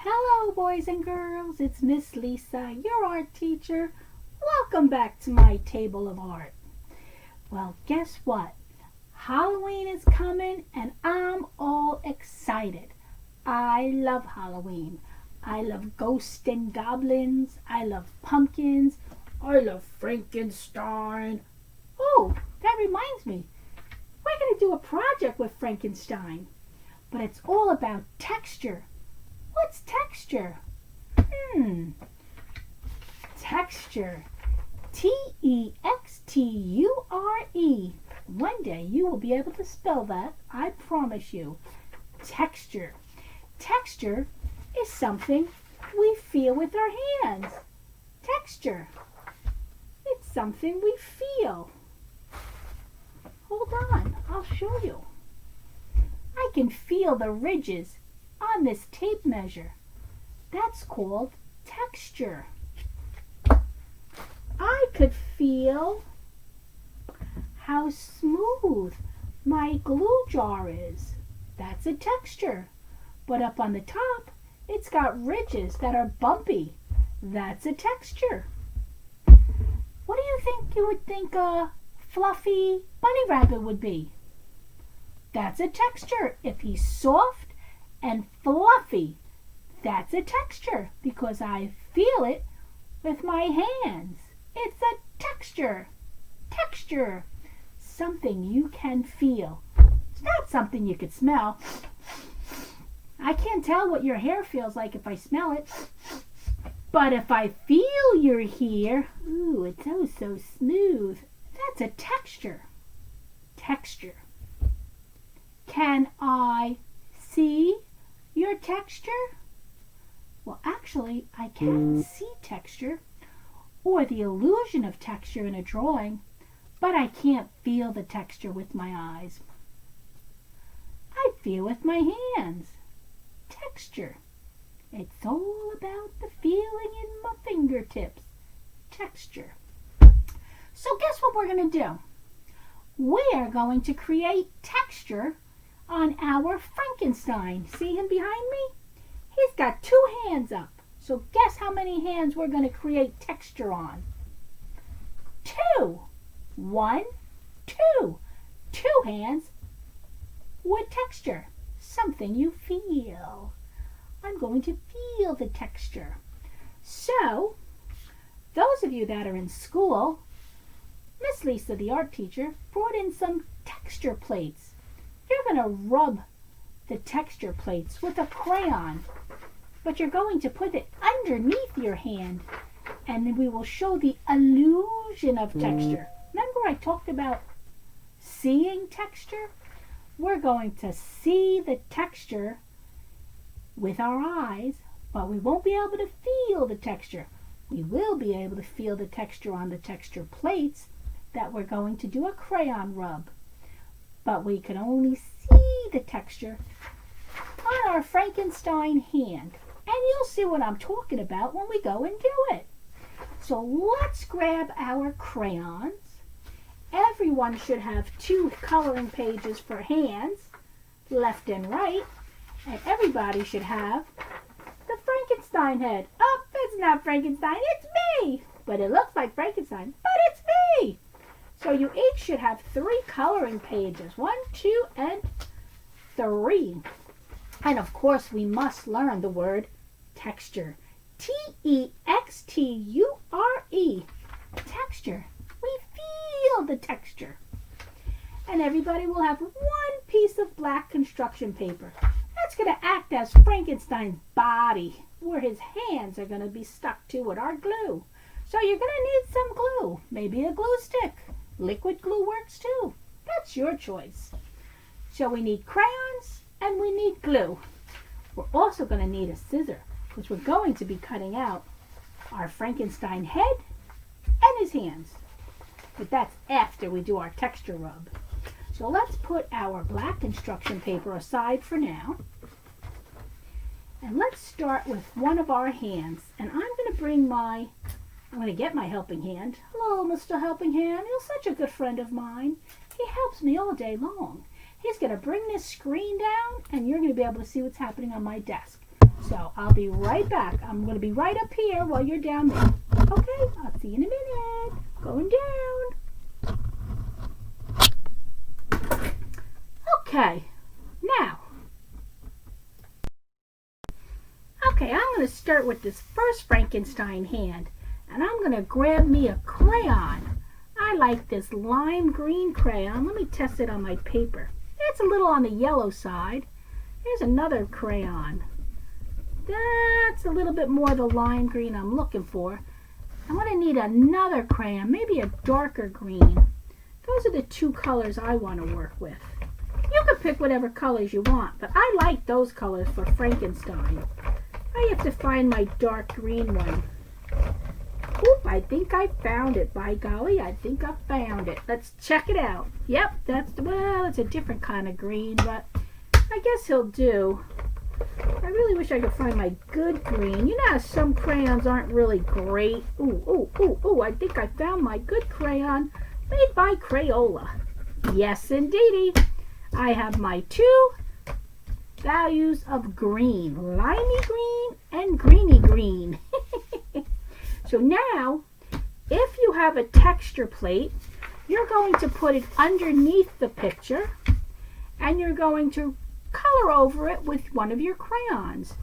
Hello, boys and girls. It's Miss Lisa, your art teacher. Welcome back to my table of art. Well, guess what? Halloween is coming and I'm all excited. I love Halloween. I love ghosts and goblins. I love pumpkins. I love Frankenstein. Oh, that reminds me. We're going to do a project with Frankenstein. But it's all about texture. What's texture? Texture. Texture. One day you will be able to spell that, I promise you. Texture. Texture is something we feel with our hands. Texture. It's something we feel. Hold on, I'll show you. I can feel the ridges on this tape measure. That's called texture. I could feel how smooth my glue jar is. That's a texture. But up on the top, it's got ridges that are bumpy. That's a texture. What do you think you would think a fluffy bunny rabbit would be? That's a texture. If he's soft and fluffy, that's a texture because I feel it with my hands. It's a texture. Texture. Something you can feel. It's not something you could smell. I can't tell what your hair feels like if I smell it. But if I feel your hair, ooh, it's so smooth. That's a texture. Texture. Can I see your texture? Well, actually, I can see texture or the illusion of texture in a drawing, but I can't feel the texture with my eyes. I feel with my hands. Texture. It's all about the feeling in my fingertips. Texture. So guess what we're going to do? We're going to create texture on our Frankenstein. See him behind me? He's got 2 hands up. So guess how many hands we're going to create texture on? 2. 1, 2. 2 hands with texture. Something you feel. I'm going to feel the texture. So, those of you that are in school, Miss Lisa, the art teacher, brought in some texture plates. You're going to rub the texture plates with a crayon, but you're going to put it underneath your hand, and then we will show the illusion of texture. Remember I talked about seeing texture? We're going to see the texture with our eyes, but we won't be able to feel the texture. We will be able to feel the texture on the texture plates that we're going to do a crayon rub. But we can only see the texture on our Frankenstein hand. And you'll see what I'm talking about when we go and do it. So let's grab our crayons. Everyone should have 2 coloring pages for hands, left and right. And everybody should have the Frankenstein head. Oh, it's not Frankenstein, it's me! But it looks like Frankenstein, but it's me! So you each should have 3 coloring pages. 1, 2, and 3. And of course we must learn the word texture. Texture. Texture. We feel the texture. And everybody will have 1 piece of black construction paper. That's going to act as Frankenstein's body, where his hands are going to be stuck to with our glue. So you're going to need some glue. Maybe a glue stick. Liquid glue works too. That's your choice. So we need crayons and we need glue. We're also going to need a scissor because we're going to be cutting out our Frankenstein head and his hands. But that's after we do our texture rub. So let's put our black construction paper aside for now. And let's start with one of our hands. And I'm going to get my helping hand. Hello, Mr. Helping Hand. You're such a good friend of mine. He helps me all day long. He's going to bring this screen down and you're going to be able to see what's happening on my desk. So I'll be right back. I'm going to be right up here while you're down there. Okay, I'll see you in a minute. Going down. Okay, now. Okay, I'm going to start with this first Frankenstein hand. And I'm going to grab me a crayon. I like this lime green crayon. Let me test it on my paper. It's a little on the yellow side. Here's another crayon. That's a little bit more the lime green I'm looking for. I'm going to need another crayon, maybe a darker green. Those are the two colors I want to work with. You can pick whatever colors you want, but I like those colors for Frankenstein. I have to find my dark green one. Oop, I think I found it. By golly, I think I found it. Let's check it out. Yep, well, it's a different kind of green, but I guess he'll do. I really wish I could find my good green. You know how some crayons aren't really great. Ooh, I think I found my good crayon made by Crayola. Yes, indeedy. I have my two values of green. Limey green and greeny green. So now, if you have a texture plate, you're going to put it underneath the picture and you're going to color over it with one of your crayons.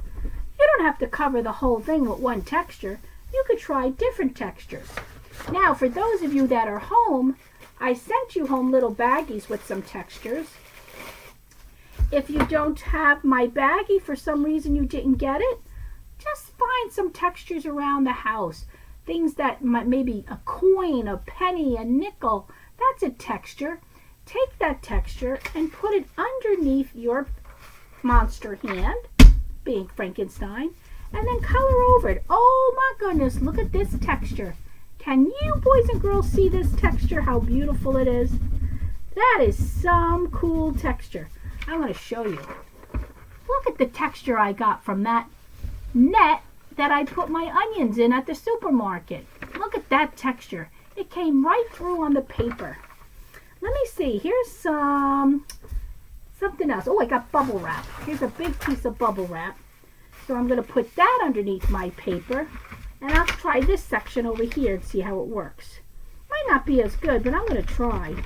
You don't have to cover the whole thing with one texture. You could try different textures. Now, for those of you that are home, I sent you home little baggies with some textures. If you don't have my baggie, for some reason you didn't get it, just find some textures around the house. Things that might, maybe a coin, a penny, a nickel, that's a texture. Take that texture and put it underneath your monster hand, being Frankenstein, and then color over it. Oh my goodness, look at this texture. Can you boys and girls see this texture, how beautiful it is? That is some cool texture. I'm going to show you. Look at the texture I got from that net that I put my onions in at the supermarket. Look at that texture. It came right through on the paper. Let me see. Here's something else. Oh, I got bubble wrap. Here's a big piece of bubble wrap. So I'm going to put that underneath my paper. And I'll try this section over here and see how it works. Might not be as good, but I'm going to try.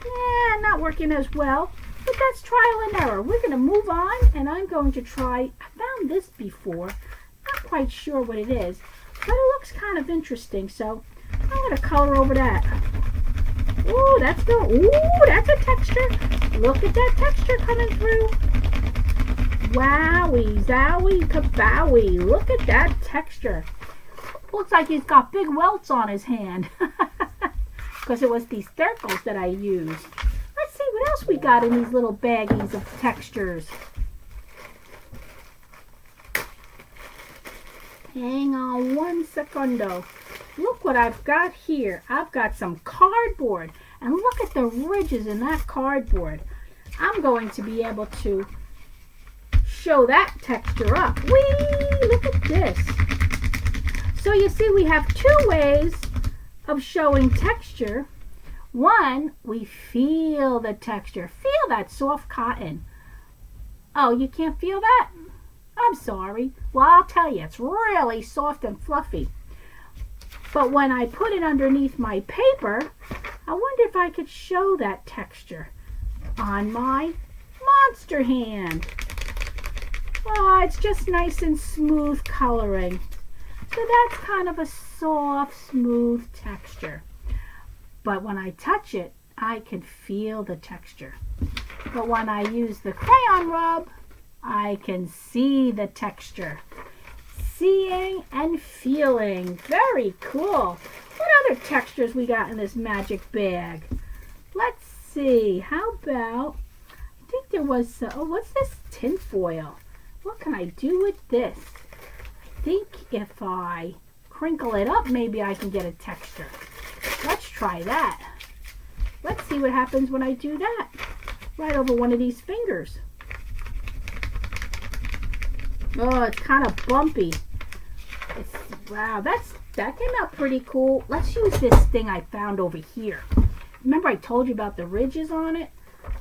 Yeah, not working as well. But that's trial and error. We're going to move on, and I'm going to try. I found this before. Not quite sure what it is, but it looks kind of interesting. So I'm going to color over that. Ooh, that's good. Ooh, that's a texture. Look at that texture coming through. Wowie, zowie, kabowie. Look at that texture. Looks like he's got big welts on his hand. Because it was these circles that I used. Let's see what else we got in these little baggies of textures. Hang on one secundo. Look what I've got here. I've got some cardboard. And look at the ridges in that cardboard. I'm going to be able to show that texture up. Whee! Look at this. So you see we have two ways of showing texture. One, we feel the texture. Feel that soft cotton. Oh, you can't feel that? I'm sorry. Well, I'll tell you, it's really soft and fluffy. But when I put it underneath my paper, I wonder if I could show that texture on my monster hand. Oh, it's just nice and smooth coloring. So that's kind of a soft, smooth texture. But when I touch it, I can feel the texture. But when I use the crayon rub, I can see the texture. Seeing and feeling. Very cool. What other textures we got in this magic bag? Let's see. How about, I think there was, oh, what's this? Tin foil. What can I do with this? I think if I crinkle it up, maybe I can get a texture. Let's try that. Let's see what happens when I do that. Right over one of these fingers. Oh, it's kind of bumpy. Wow, that came out pretty cool. Let's use this thing I found over here. Remember I told you about the ridges on it?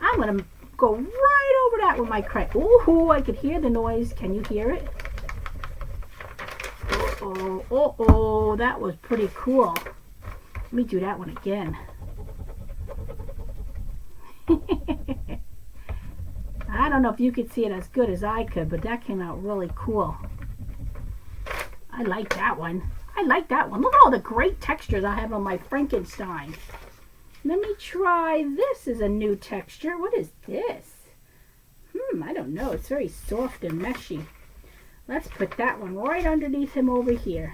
I'm going to go right over that with my crayon. Ooh, I could hear the noise. Can you hear it? Uh-oh, that was pretty cool. Let me do that one again. I don't know if you could see it as good as I could, but that came out really cool. I like that one. I like that one. Look at all the great textures I have on my Frankenstein. Let me try this as a new texture. What is this? I don't know. It's very soft and meshy. Let's put that one right underneath him over here.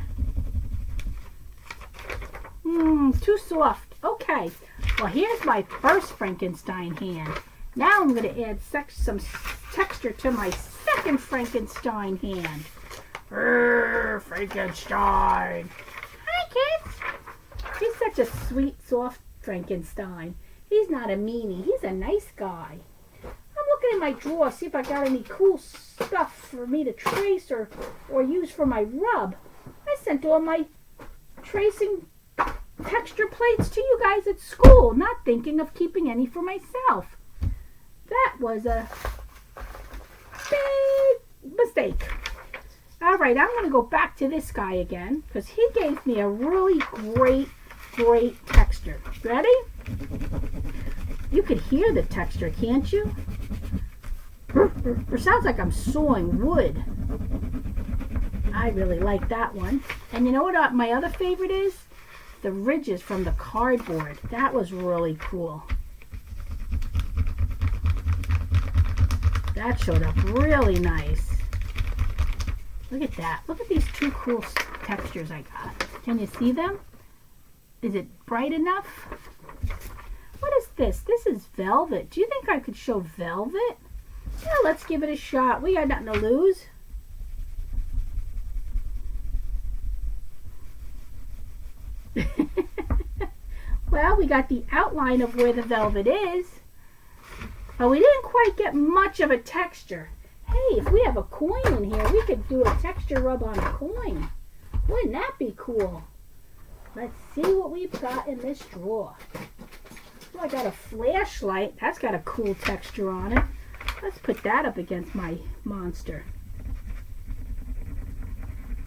Too soft. Okay. Well, here's my first Frankenstein hand. Now I'm going to add some texture to my second Frankenstein hand. Frankenstein. Hi, kids. He's such a sweet, soft Frankenstein. He's not a meanie. He's a nice guy. I'm looking in my drawer, see if I got any cool stuff for me to trace or use for my rub. I sent all my tracing texture plates to you guys at school, not thinking of keeping any for myself. That was a big mistake. Alright, I'm going to go back to this guy again, because he gave me a really great texture. Ready? You could hear the texture, can't you? It sounds like I'm sawing wood. I really like that one. And you know what my other favorite is? The ridges from the cardboard. That was really cool. That showed up really nice. Look at that. Look at these two cool textures I got. Can you see them? Is it bright enough? What is this? This is velvet. Do you think I could show velvet? Yeah, let's give it a shot. We got nothing to lose. Well, we got the outline of where the velvet is. But we didn't quite get much of a texture. Hey, if we have a coin in here, we could do a texture rub on a coin. Wouldn't that be cool? Let's see what we've got in this drawer. Oh, I got a flashlight. That's got a cool texture on it. Let's put that up against my monster.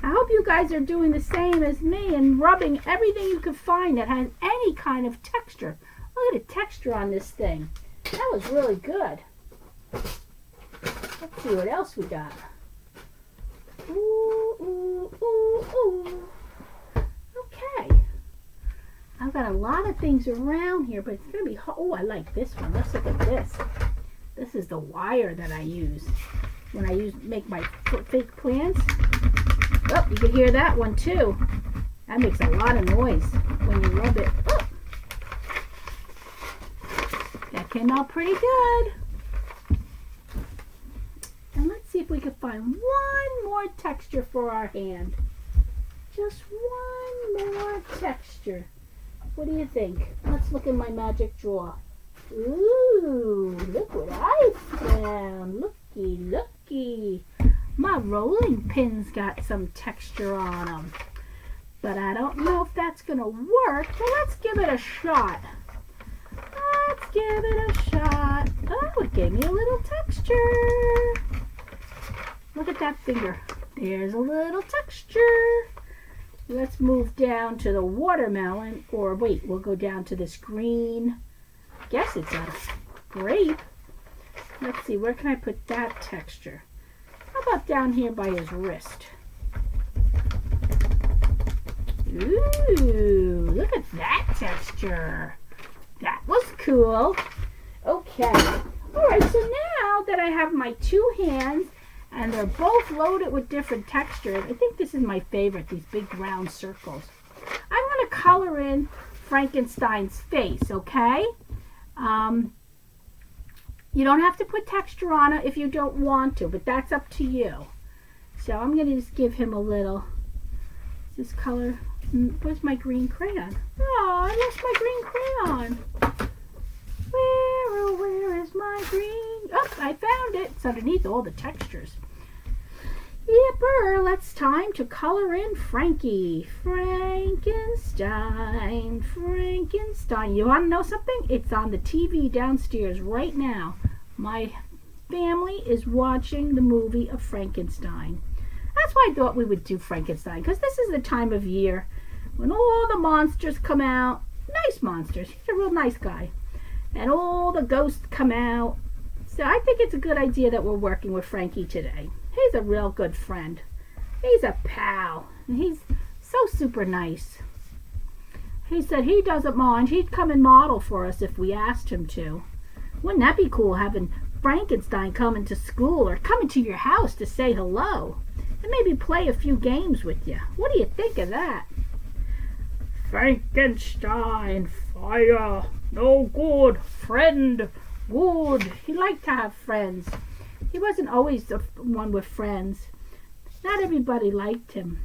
I hope you guys are doing the same as me and rubbing everything you can find that has any kind of texture. Look at the texture on this thing. That was really good. Let's see what else we got. Ooh. Okay. I've got a lot of things around here, but it's going to be hard. Oh, I like this one. Let's look at this. This is the wire that I use when I make my fake plants. Oh, you can hear that one too. That makes a lot of noise when you rub it. Oh. That came out pretty good. And let's see if we can find one more texture for our hand. Just one more texture. What do you think? Let's look in my magic drawer. Ooh, look what I found. Looky. My rolling pins got some texture on them. But I don't know if that's going to work. So let's give it a shot. Oh, it gave me a little texture. Look at that finger. There's a little texture. Let's move down to the watermelon. Or wait, we'll go down to this green. Guess it's a grape. Let's see, where can I put that texture? How about down here by his wrist? Ooh, look at that texture. That was cool. Okay. Alright, so now that I have my two hands and they're both loaded with different textures, I think this is my favorite, these big round circles. I'm going to color in Frankenstein's face, okay? You don't have to put texture on it if you don't want to, but that's up to you. So I'm going to just give him a little, this color, where's my green crayon? Oh, I lost my green crayon. Where is my green? Oh, I found it. It's underneath all the textures. Yipper, it's time to color in Frankie. Frankenstein. You want to know something? It's on the TV downstairs right now. My family is watching the movie of Frankenstein. That's why I thought we would do Frankenstein, because this is the time of year when all the monsters come out. Nice monsters. He's a real nice guy. And all the ghosts come out. So I think it's a good idea that we're working with Frankie today. He's a real good friend. He's a pal. And he's so super nice. He said he doesn't mind. He'd come and model for us if we asked him to. Wouldn't that be cool, having Frankenstein coming to school or coming to your house to say hello and maybe play a few games with you? What do you think of that? Frankenstein, fire, no good, friend, good. He liked to have friends. He wasn't always the one with friends. Not everybody liked him.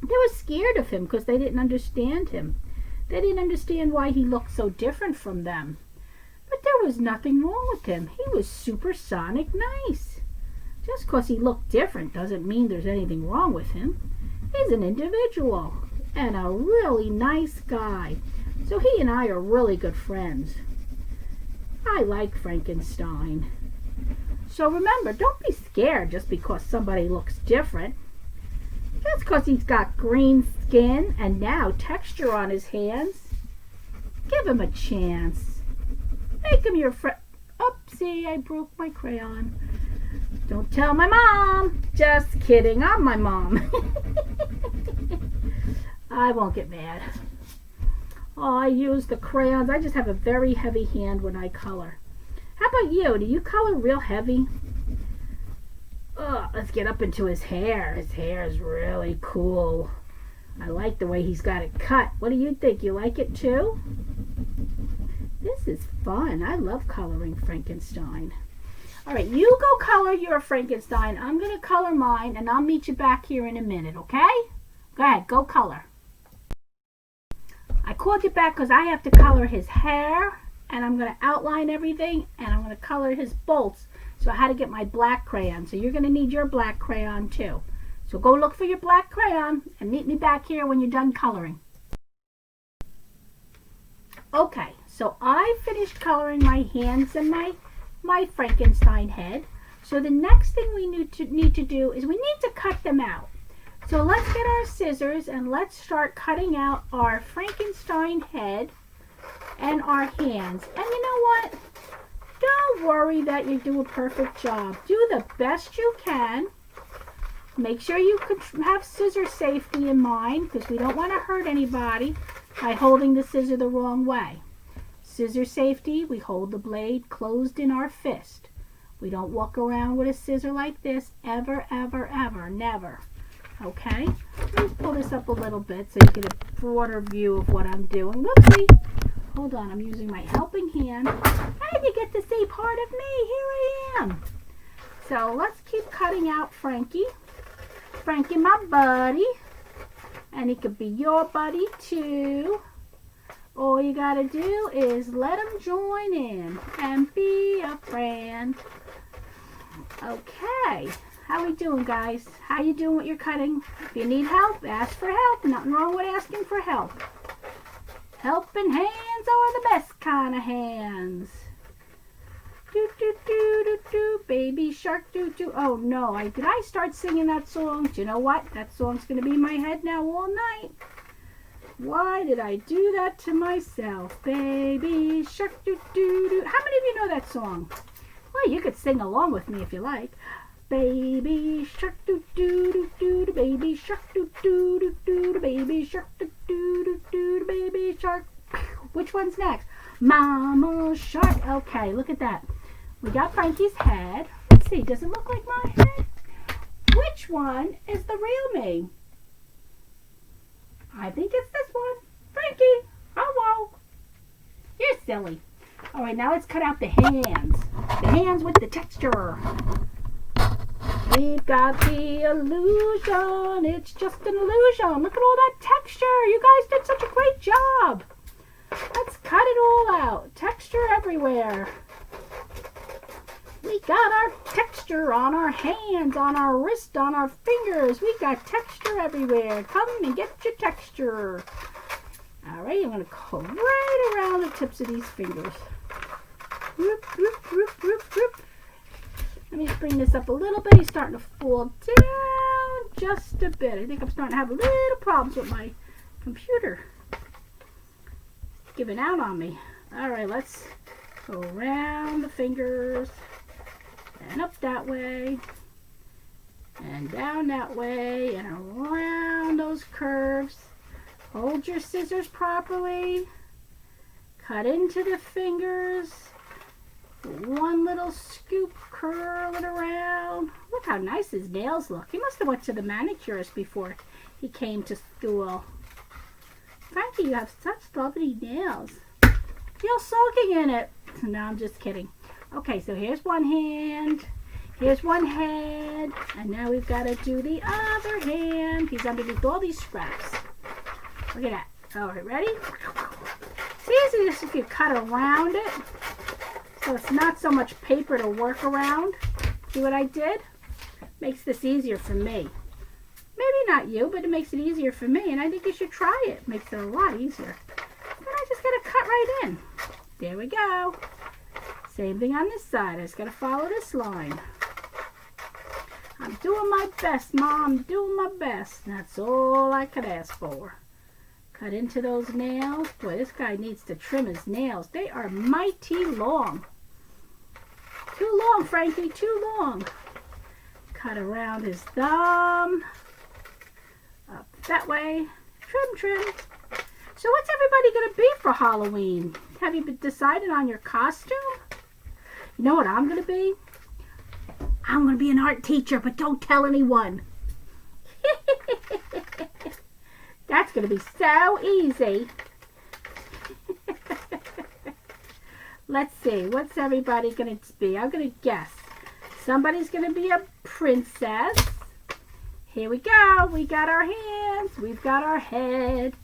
They were scared of him because they didn't understand him. They didn't understand why he looked so different from them. But there was nothing wrong with him. He was supersonic nice. Just because he looked different doesn't mean there's anything wrong with him. He's an individual and a really nice guy. So he and I are really good friends. I like Frankenstein. So remember, don't be scared just because somebody looks different. Just because he's got green skin and now texture on his hands. Give him a chance. Make him your friend. Oopsie, I broke my crayon. Don't tell my mom. Just kidding, I'm my mom. I won't get mad. Oh, I use the crayons. I just have a very heavy hand when I color. How about you? Do you color real heavy? Let's get up into his hair. His hair is really cool. I like the way he's got it cut. What do you think? You like it too? This is fun. I love coloring Frankenstein. All right, you go color your Frankenstein. I'm going to color mine, and I'll meet you back here in a minute, okay? Go ahead, go color. I called you back because I have to color his hair, and I'm going to outline everything, and I'm going to color his bolts. So I had to get my black crayon. So you're going to need your black crayon too. So go look for your black crayon and meet me back here when you're done coloring. Okay, so I finished coloring my hands and my Frankenstein head. So the next thing we need to do is we need to cut them out. So let's get our scissors and let's start cutting out our Frankenstein head and our hands. And you know what? Don't worry that you do a perfect job. Do the best you can. Make sure you have scissor safety in mind because we don't want to hurt anybody by holding the scissor the wrong way. Scissor safety, we hold the blade closed in our fist. We don't walk around with a scissor like this ever, ever, ever, never. Okay? Let me pull this up a little bit so you get a broader view of what I'm doing. Whoopsie! Hold on, I'm using my helping hand. And you get to see part of me. Here I am. So let's keep cutting out Frankie. Frankie, my buddy. And he could be your buddy too. All you gotta do is let him join in and be a friend. Okay. How we doing, guys? How you doing with your cutting? If you need help, ask for help. Nothing wrong with asking for help. Helping hands are the best kind of hands. Do do do do do, baby shark do do. Oh no, did I start singing that song? Do you know what? That song's gonna be in my head now all night. Why did I do that to myself? Baby shark do do do. How many of you know that song? Well, you could sing along with me if you like. Baby shark do do do do do, baby shark do do do do do, baby shark do do do do do, baby shark. Which one's next? Mama shark. Okay, look at that. We got Frankie's head. Let's see, does it look like my head? Which one is the real me? I think it's this one. Frankie, hello. You're silly. All right, now let's cut out the hands. The hands with the texture. We've got the illusion. It's just an illusion. Look at all that texture. You guys did such a great job. Let's cut it all out. Texture everywhere. We got our texture on our hands, on our wrist, on our fingers. We got texture everywhere. Come and get your texture. All right, I'm going to go right around the tips of these fingers. Whoop, whoop, whoop, whoop, whoop. Let me just bring this up a little bit. He's starting to fall down just a bit. I think I'm starting to have a little problems with my computer. It's giving out on me. All right, let's go around the fingers and up that way and down that way and around those curves. Hold your scissors properly. Cut into the fingers. One little scoop, curl it around. Look how nice his nails look. He must have went to the manicurist before he came to school. Frankie, you have such lovely nails. Feel soaking in it. No, I'm just kidding. Okay, so here's one hand. Here's one head. And now we've got to do the other hand. He's underneath all these scraps. Look at that. All right, ready? It's easy if you cut around it. So it's not so much paper to work around. See what I did? Makes this easier for me. Maybe not you, but it makes it easier for me. And I think you should try it. Makes it a lot easier. Then I just got to cut right in. There we go. Same thing on this side. I just got to follow this line. I'm doing my best, Mom. I'm doing my best. That's all I could ask for. Cut into those nails. Boy, this guy needs to trim his nails. They are mighty long. Too long, Frankie. Too long. Cut around his thumb. Up that way. Trim, trim. So what's everybody going to be for Halloween? Have you decided on your costume? You know what I'm going to be? I'm going to be an art teacher, but don't tell anyone. That's going to be so easy. Let's see. What's everybody going to be? I'm going to guess. Somebody's going to be a princess. Here we go. We got our hands. We've got our head.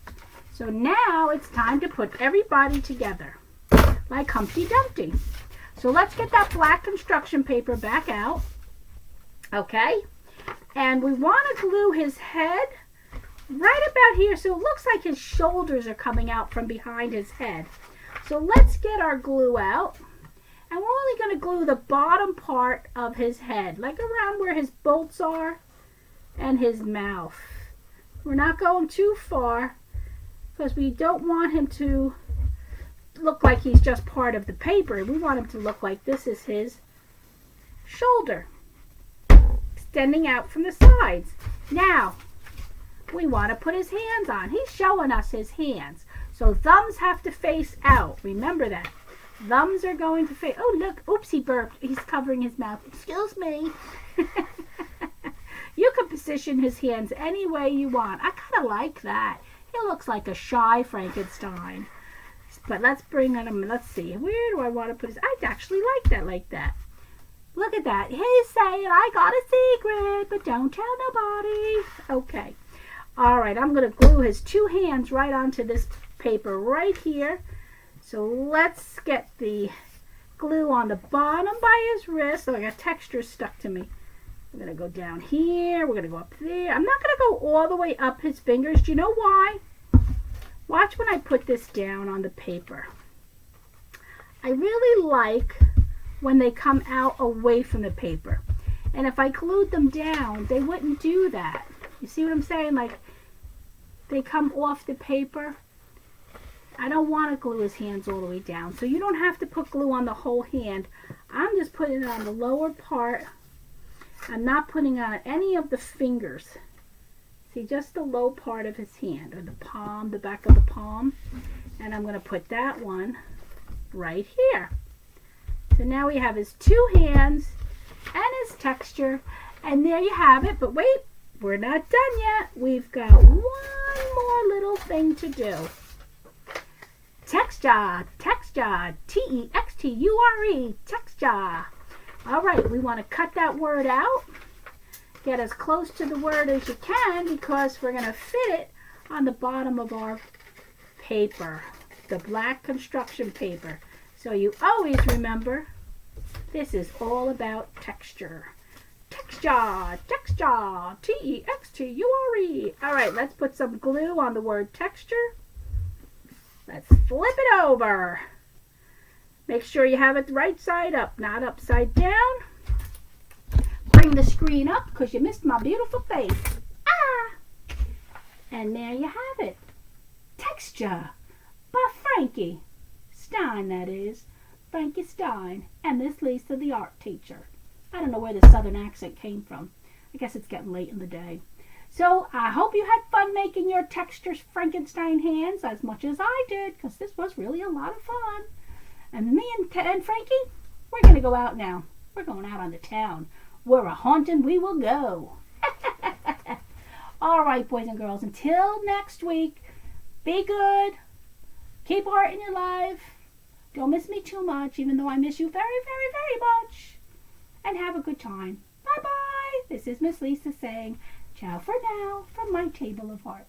So now it's time to put everybody together like Humpty Dumpty. So let's get that black construction paper back out. Okay? And we want to glue his head right about here so it looks like his shoulders are coming out from behind his head. So let's get our glue out. And we're only going to glue the bottom part of his head, like around where his bolts are and his mouth. We're not going too far because we don't want him to look like he's just part of the paper. We want him to look like this is his shoulder, extending out from the sides. Now, we want to put his hands on. He's showing us his hands. So thumbs have to face out. Remember that. Thumbs are going to face... Oh, look. Oops, he burped. He's covering his mouth. Excuse me. You can position his hands any way you want. I kind of like that. He looks like a shy Frankenstein. But let's bring on him. Let's see. Where do I want to put his... I actually like that like that. Look at that. He's saying, I got a secret, but don't tell nobody. Okay. All right. I'm going to glue his two hands right onto this paper right here. So let's get the glue on the bottom by his wrist. Oh, I got texture stuck to me. We're going to go down here. We're going to go up there. I'm not going to go all the way up his fingers. Do you know why? Watch when I put this down on the paper. I really like when they come out away from the paper. And if I glued them down, they wouldn't do that. You see what I'm saying? Like, they come off the paper. I don't want to glue his hands all the way down. So you don't have to put glue on the whole hand. I'm just putting it on the lower part. I'm not putting on any of the fingers. See, just the low part of his hand, or the palm, the back of the palm. And I'm going to put that one right here. So now we have his two hands and his texture. And there you have it. But wait, we're not done yet. We've got one more little thing to do. Texture, texture, T-E-X-T-U-R-E, texture. All right, we want to cut that word out. Get as close to the word as you can because we're going to fit it on the bottom of our paper, the black construction paper. So you always remember, this is all about texture. Texture, texture, T-E-X-T-U-R-E. All right, let's put some glue on the word texture. Let's flip it over. Make sure you have it right side up, not upside down. Bring the screen up because you missed my beautiful face. Ah! And there you have it. Texture by Frankie Stein, that is. Frankie Stein and Miss Lisa, the art teacher. I don't know where the southern accent came from. I guess it's getting late in the day. So I hope you had fun making your textures Frankenstein hands as much as I did, because this was really a lot of fun. And me and Frankie, we're going to go out now. We're going out on the town. Where a haunting we will go. All right, boys and girls, until next week, be good. Keep art in your life. Don't miss me too much, even though I miss you very, very, very much. And have a good time. Bye-bye. This is Miss Lisa saying ciao for now from my table of art.